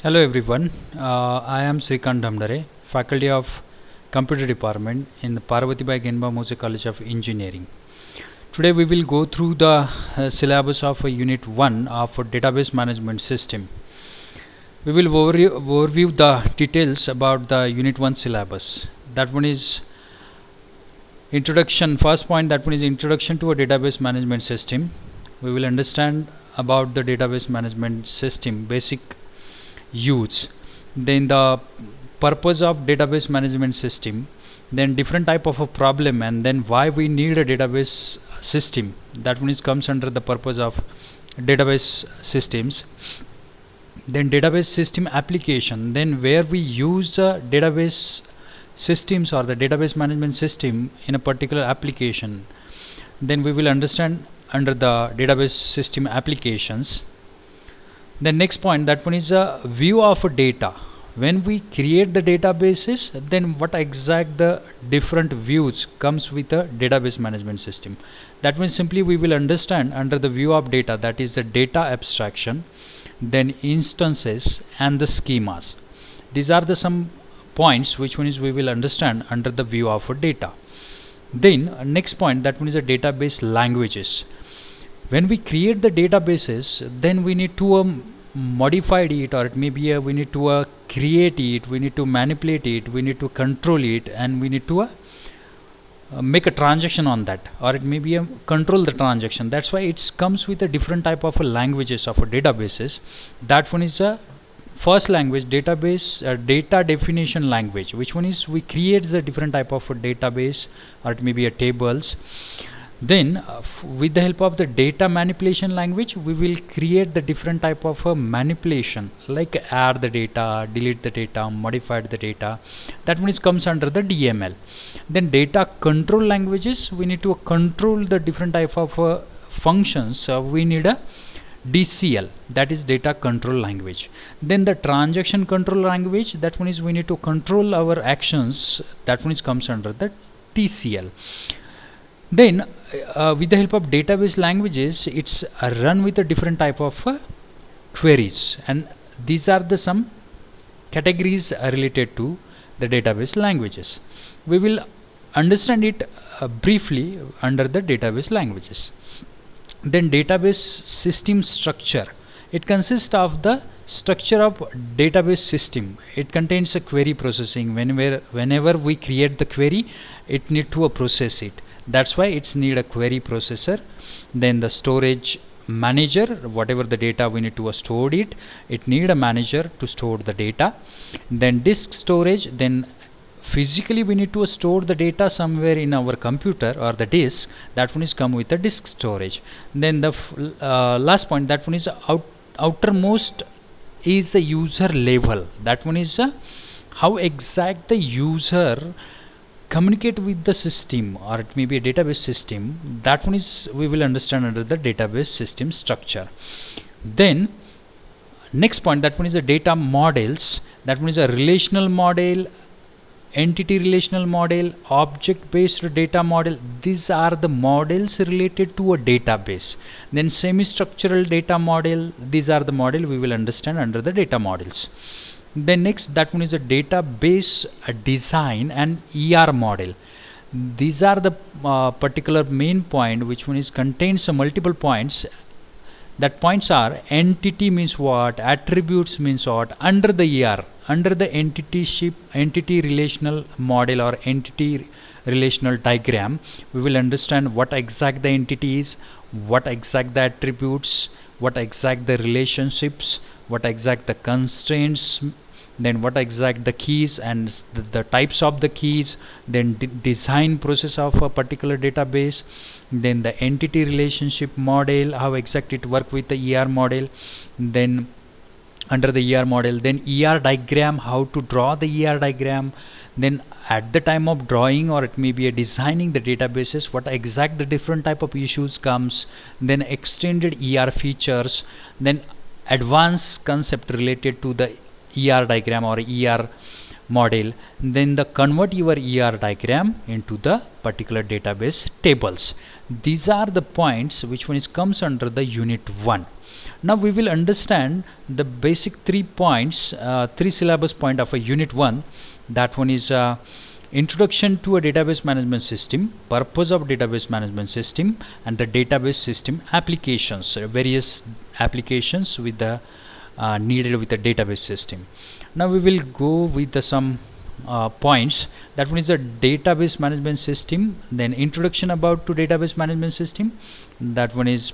Hello everyone, I am Srikant Dhamdare, Faculty of Computer Department in the Parvatibai Genba Mose College of Engineering. Today we will go through the syllabus of Unit 1 of Database Management System. We will overview the details about the Unit 1 syllabus. That one is introduction. First point, that one is introduction to a database management system. We will understand about the database management system, basic use, then the purpose of database management system, then different type of a problem, and then why we need a database system. That one is comes under the purpose of database systems. Then database system application, then where we use the database systems or the database management system in a particular application. Then we will understand under the database system applications. The next point, that one is a view of a data. When we create the databases, then what exact the different views comes with a database management system. That means simply we will understand under the view of data, that is the data abstraction, then instances and the schemas. These are the some points which one is we will understand under the view of a data. Then next point, that one is a database languages. When we create the databases, then we need to modify it, or it may be we need to create it, we need to manipulate it, we need to control it, and we need to make a transaction on that, or it may be control the transaction. That's why it comes with a different type of languages of databases. That one is a first language, database data definition language, which one is we create the different type of database, or it may be tables. Then with the help of the data manipulation language, we will create the different type of manipulation, like add the data, delete the data, modify the data. That one is comes under the DML. Then data control languages, we need to control the different type of functions. We need a DCL, that is data control language. Then the transaction control language, that one is we need to control our actions. That one is comes under the TCL. Then with the help of database languages, it's run with a different type of queries, and these are the some categories related to the database languages. We will understand it briefly under the database languages. Then database system structure, it consists of the structure of database system. It contains a query processing. Whenever we create the query, it need to process it. That's why it's need a query processor. Then the storage manager, whatever the data we need to store it need a manager to store the data. Then disk storage, then physically we need to store the data somewhere in our computer or the disk. That one is come with the disk storage. Then the last point, that one is outermost is the user level. That one is how exact the user communicate with the system, or it may be a database system. That one is we will understand under the database system structure. Then next point, that one is the data models. That one is a relational model, entity relational model, object based data model. These are the models related to a database. Then semi-structural data model, these are the model we will understand under the data models. Then next, that one is a database design and ER model. These are the particular main point, which one is contains multiple points. That points are entity means what, attributes means what. Under the ER, under the entity relational model or entity relational diagram, we will understand what exact the entity is, what exact the attributes, what exact the relationships, what exact the constraints, then what exact the keys and the types of the keys, then design process of a particular database, then the entity relationship model, how exact it work with the ER model. Then under the ER model, then ER diagram, how to draw the ER diagram. Then at the time of drawing, or it may be a designing the databases, what exact the different type of issues comes. Then extended ER features, then advanced concept related to the ER diagram or ER model. Then the convert your ER diagram into the particular database tables. These are the points which one is comes under the unit 1. Now we will understand the basic 3 points, 3 syllabus point of a unit 1. That one is introduction to a database management system, purpose of database management system, and the database system applications, various applications with the needed with the database system. Now we will go with the some points. That one is a database management system, then introduction about to database management system, that one is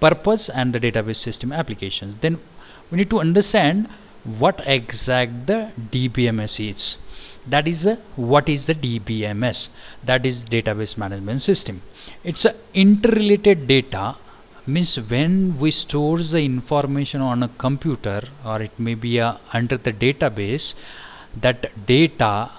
purpose and the database system applications. Then we need to understand what exact the DBMS is. That is what is the DBMS? That is database management system. It's a interrelated data, means when we store the information on a computer, or it may be under the database, that data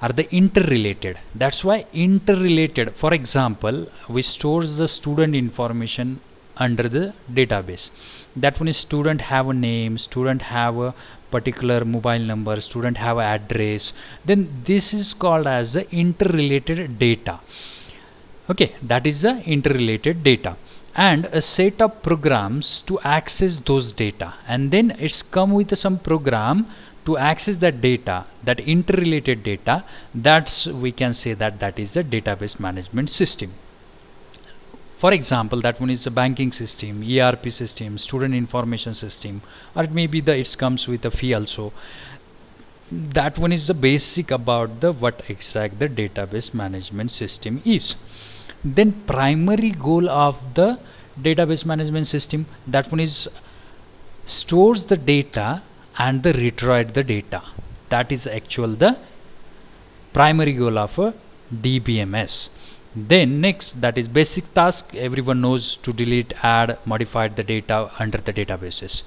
are the interrelated. That's why interrelated. For example, we store the student information under the database. That one is student have a name, student have a particular mobile number, student have a address. Then this is called as the interrelated data. Okay, that is the interrelated data, and a set of programs to access those data, and then it's come with some program to access that data, that interrelated data. That's we can say that that is the database management system. For example, that one is a banking system, ERP system, student information system, or it may be the it comes with a fee also. That one is the basic about the what exact the database management system is. Then primary goal of the database management system, that one is stores the data and the retrieve the data. That is actual the primary goal of a DBMS. Then next, that is basic task. Everyone knows to delete, add, modify the data under the databases.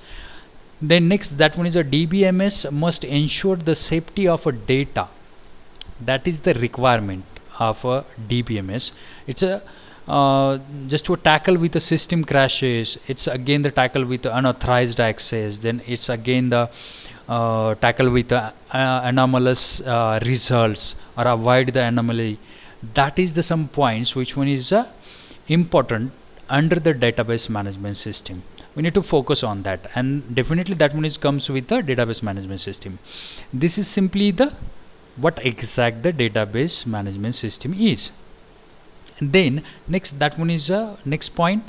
Then next, that one is a DBMS must ensure the safety of a data. That is the requirement of a DBMS. It's a just to tackle with the system crashes. It's again the tackle with the unauthorized access. Then it's again the tackle with the anomalous results or avoid the anomaly. That is the some points which one is important under the database management system. We need to focus on that, and definitely that one is comes with the database management system. This is simply the what exact the database management system is. And then next, that one is next point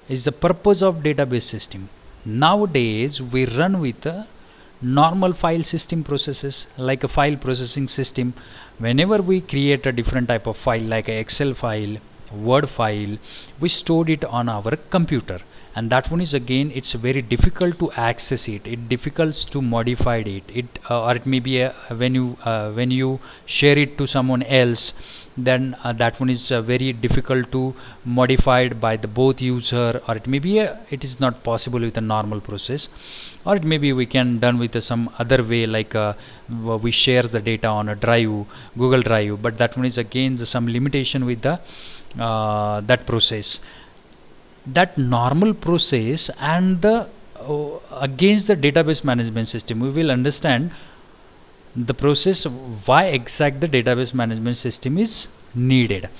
is the purpose of database system. Nowadays we run with normal file system processes like a file processing system. Whenever we create a different type of file like a Excel file, Word file, we stored it on our computer, and that one is again it's very difficult to access it. It difficult to modify it. Or it may be when you share it to someone else, then that one is very difficult to modified by the both user, or it may be it is not possible with a normal process, or it may be we can done with some other way like we share the data on a drive, Google Drive, but that one is again some limitation with the that process. That normal process and the against the database management system, we will understand the process why exact the database management system is needed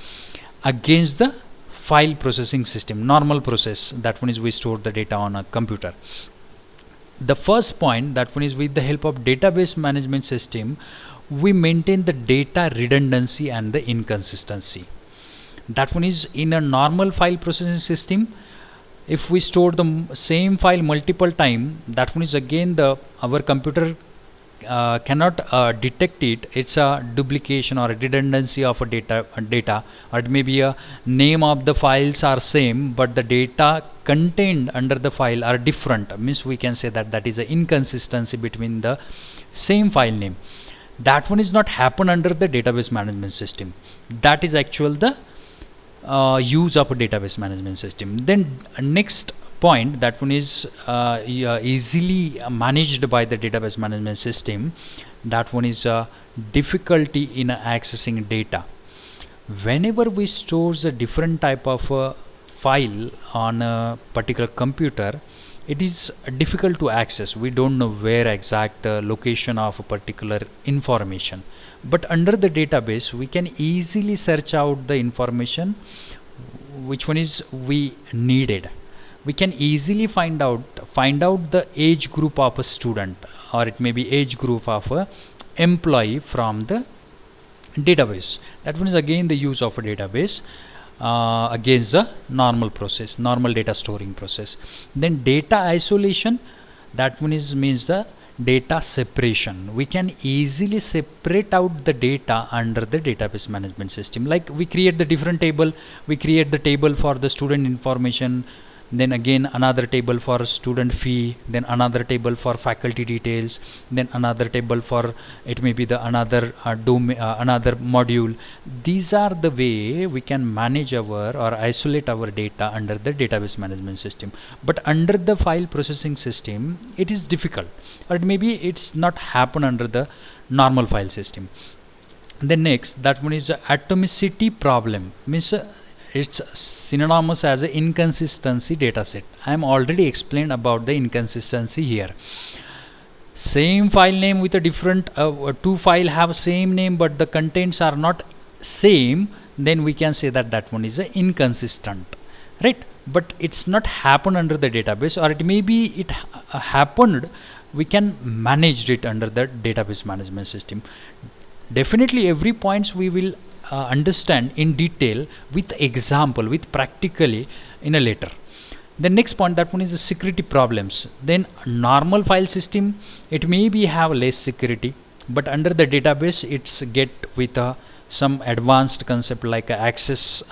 against the file processing system, normal process. That one is we store the data on a computer. The first point, that one is with the help of database management system we maintain the data redundancy and the inconsistency. That one is in a normal file processing system. If we store the same file multiple time, that one is again the our computer cannot detect it. It's a duplication or a redundancy of a data, or it may be a name of the files are same but the data contained under the file are different. Means we can say that that is an inconsistency between the same file name. That one is not happen under the database management system. That is actual the use of a database management system. Then next point, that one is easily managed by the database management system. That one is difficulty in accessing data. Whenever we store a different type of file on a particular computer, it is difficult to access. We don't know where exact location of a particular information, but under the database we can easily search out the information which one is we needed. we can easily find out the age group of a student, or it may be age group of a employee from the database. That one is again the use of a database against the normal data storing process. Then data isolation, that one is means the data separation. We can easily separate out the data under the database management system. Like we create the different table, we create the table for the student information, then again another table for student fee, then another table for faculty details, then another table for it may be the another another module. These are the way we can manage our or isolate our data under the database management system. But under the file processing system it is difficult, or maybe it's not happen under the normal file system. Then next, that one is atomicity problem, means it's synonymous as a inconsistency data set. I am already explained about the inconsistency here. Same file name with a different two file have same name but the contents are not same, then we can say that that one is a inconsistent, right? But it's not happen under the database, or it may be it happened, we can manage it under the database management system. Definitely every points we will understand in detail with example, with practically in a later. The next point, that one is the security problems. Then normal file system, it may be have less security, but under the database it's get with some advanced concept like a access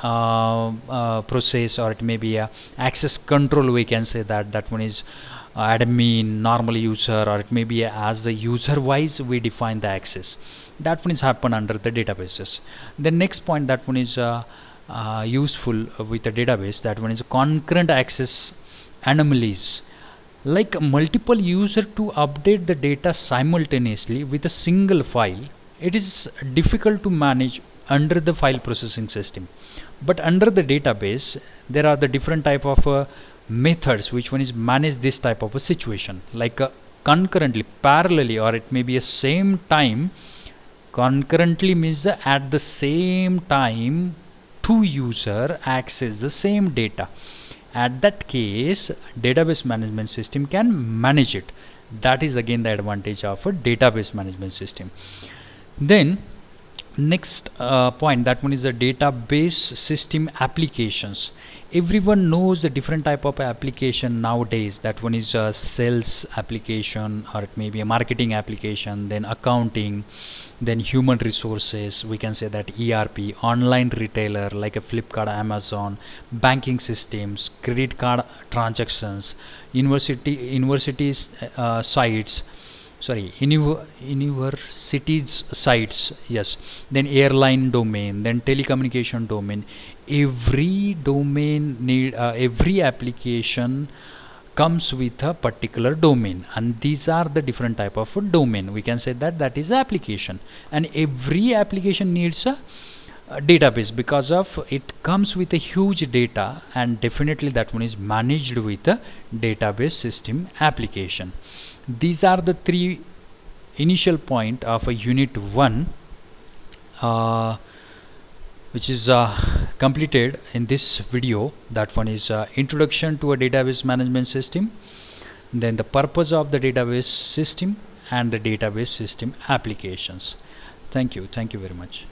process, or it may be a access control. We can say that that one is admin, normal user, or it may be as the user wise we define the access. That one is happen under the databases. The next point, that one is useful with the database, that one is concurrent access anomalies, like multiple user to update the data simultaneously with a single file. It is difficult to manage under the file processing system, but under the database there are the different type of methods which one is manage this type of a situation, like concurrently, parallelly, or it may be a same time. Concurrently means at the same time two user access the same data. At that case database management system can manage it. That is again the advantage of a database management system. Then next point, that one is the database system applications. Everyone knows the different type of application nowadays. That one is a sales application, or it may be a marketing application, then accounting, then human resources, we can say that ERP, online retailer like a Flipkart, Amazon, banking systems, credit card transactions, universities sites, sorry, universities sites, yes, then airline domain, then telecommunication domain. Every domain need every application comes with a particular domain, and these are the different type of a domain. We can say that that is application, and every application needs a database because of it comes with a huge data, and definitely that one is managed with a database system application. These are the three initial point of a unit 1 which is completed in this video. That one is introduction to a database management system, then the purpose of the database system, and the database system applications. Thank you very much.